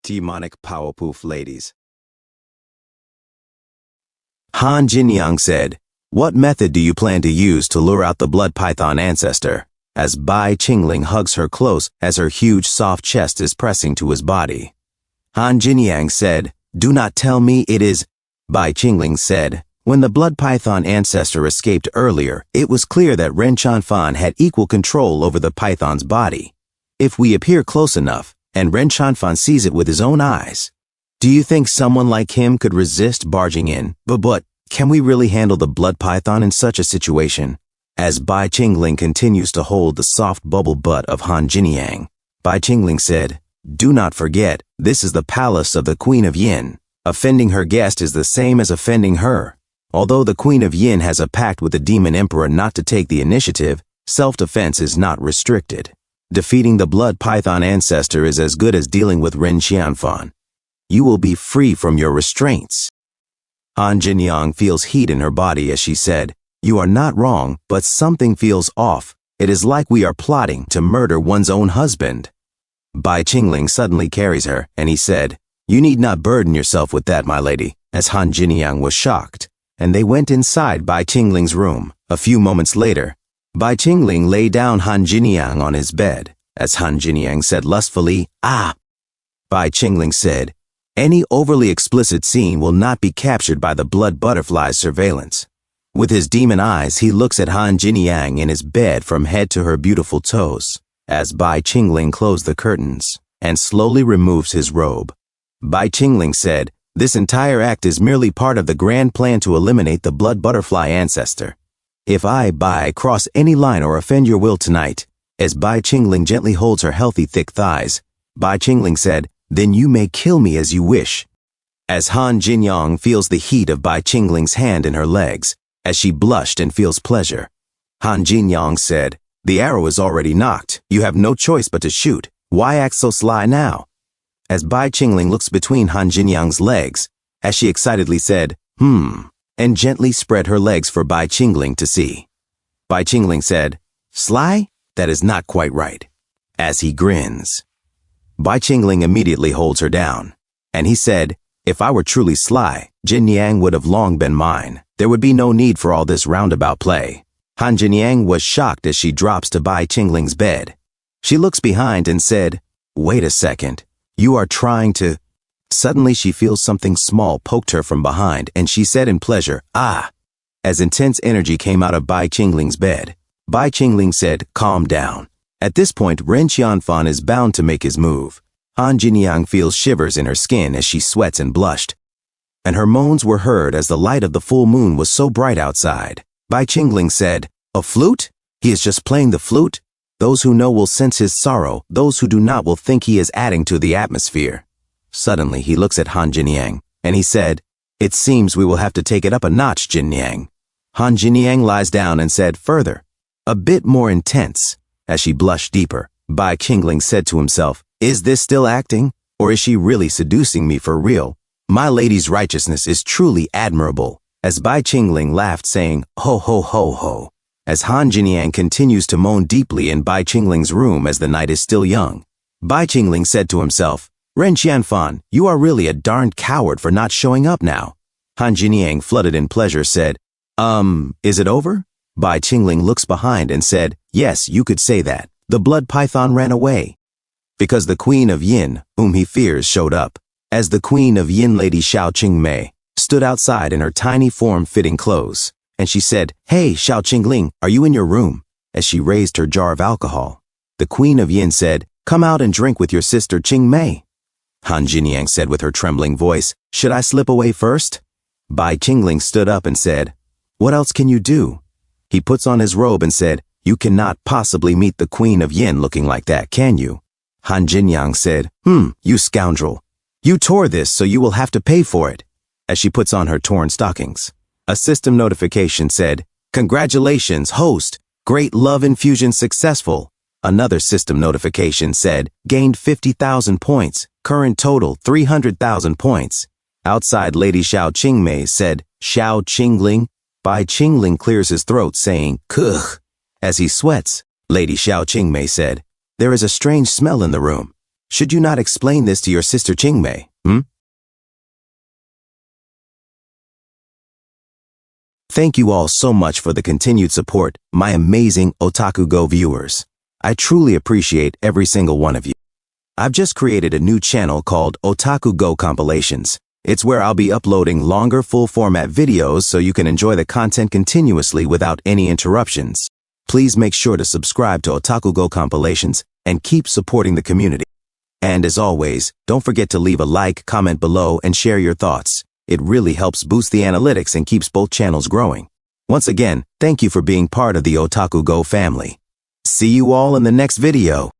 Demonic Powapoof ladies. Han Jinyang said, "What method do you plan to use to lure out the blood python ancestor?" As Bai Qingling hugs her close as her huge soft chest is pressing to his body. Han Jinyang said, "Do not tell me it is." Bai Qingling said, "When the blood python ancestor escaped earlier, it was clear that Ren Chanfan had equal control over the python's body. If we appear close enough, and Ren Chanfan sees it with his own eyes, do you think someone like him could resist barging in? But can we really handle the blood python in such a situation?" As Bai Qingling continues to hold the soft bubble butt of Han Jinyang, Bai Qingling said, "Do not forget, this is the palace of the Queen of Yin. Offending her guest is the same as offending her. Although the Queen of Yin has a pact with the Demon Emperor not to take the initiative, self-defense is not restricted. Defeating the blood python ancestor is as good as dealing with Ren Qianfan. You will be free from your restraints." Han Jinyang feels heat in her body as she said, "You are not wrong, but something feels off. It is like we are plotting to murder one's own husband." Bai Qingling suddenly carries her, and he said, "You need not burden yourself with that, my lady," as Han Jinyang was shocked, and they went inside Bai Qingling's room. A few moments later, Bai Qingling lay down Han Jinyang on his bed, as Han Jinyang said lustfully, "Ah!" Bai Qingling said, "Any overly explicit scene will not be captured by the blood butterfly's surveillance." With his demon eyes, he looks at Han Jinyang in his bed from head to her beautiful toes, as Bai Qingling closed the curtains and slowly removes his robe. Bai Qingling said, "This entire act is merely part of the grand plan to eliminate the blood butterfly ancestor. If I, Bai, cross any line or offend your will tonight," as Bai Qingling gently holds her healthy thick thighs, Bai Qingling said, "Then you may kill me as you wish." As Han Jinyang feels the heat of Bai Qingling's hand in her legs, as she blushed and feels pleasure, Han Jinyang said, "The arrow is already nocked. You have no choice but to shoot. Why act so sly now?" As Bai Qingling looks between Han Jinyang's legs, as she excitedly said, and gently spread her legs for Bai Qingling to see. Bai Qingling said, "Sly? That is not quite right." As he grins, Bai Qingling immediately holds her down, and he said, "If I were truly sly, Jinyang would have long been mine. There would be no need for all this roundabout play." Han Jinyang was shocked as she drops to Bai Qingling's bed. She looks behind and said, "Wait a second, you are trying to..." Suddenly she feels something small poked her from behind, and she said in pleasure, "Ah!" As intense energy came out of Bai Qingling's bed, Bai Qingling said, "Calm down." At this point, Ren Qianfan is bound to make his move. Han Jinyang feels shivers in her skin as she sweats and blushed, and her moans were heard as the light of the full moon was so bright outside. Bai Qingling said, "A flute? He is just playing the flute? Those who know will sense his sorrow. Those who do not will think he is adding to the atmosphere." Suddenly, he looks at Han Jinyang, and he said, "It seems we will have to take it up a notch, Jinyang." Han Jinyang lies down and said further, "A bit more intense." As she blushed deeper, Bai Qingling said to himself, "Is this still acting, or is she really seducing me for real? My lady's righteousness is truly admirable." As Bai Qingling laughed, saying, "Ho ho ho ho," as Han Jinyang continues to moan deeply in Bai Qingling's room as the night is still young, Bai Qingling said to himself, "Ren Qianfan, you are really a darned coward for not showing up now." Han Jinyang, flooded in pleasure, said, Is it over?" Bai Qingling looks behind and said, "Yes, you could say that. The blood python ran away." Because the Queen of Yin, whom he fears, showed up, as the Queen of Yin, Lady Xiao Qingmei, stood outside in her tiny form-fitting clothes, and she said, "Hey, Xiao Qingling, are you in your room?" as she raised her jar of alcohol. The Queen of Yin said, "Come out and drink with your sister Qingmei." Han Jinyang said with her trembling voice, "Should I slip away first?" Bai Qingling stood up and said, "What else can you do?" He puts on his robe and said, "You cannot possibly meet the Queen of Yin looking like that, can you?" Han Jinyang said, You scoundrel. You tore this, so you will have to pay for it," as she puts on her torn stockings. A system notification said, "Congratulations, host. Great love infusion successful." Another system notification said, "Gained 50,000 points. Current total 300,000 points." Outside, Lady Xiao Qingmei said, "Xiao Qingling." Bai Qingling clears his throat, saying, "Kuh." As he sweats, Lady Xiao Qingmei said, "There is a strange smell in the room." Should you not explain this to your sister Chingmei, Thank you all so much for the continued support, my amazing OtakuGo viewers. I truly appreciate every single one of you. I've just created a new channel called OtakuGo Compilations. It's where I'll be uploading longer full-format videos so you can enjoy the content continuously without any interruptions. Please make sure to subscribe to OtakuGo Compilations and keep supporting the community. And as always, don't forget to leave a like, comment below, and share your thoughts. It really helps boost the analytics and keeps both channels growing. Once again, thank you for being part of the OtakuGo family. See you all in the next video.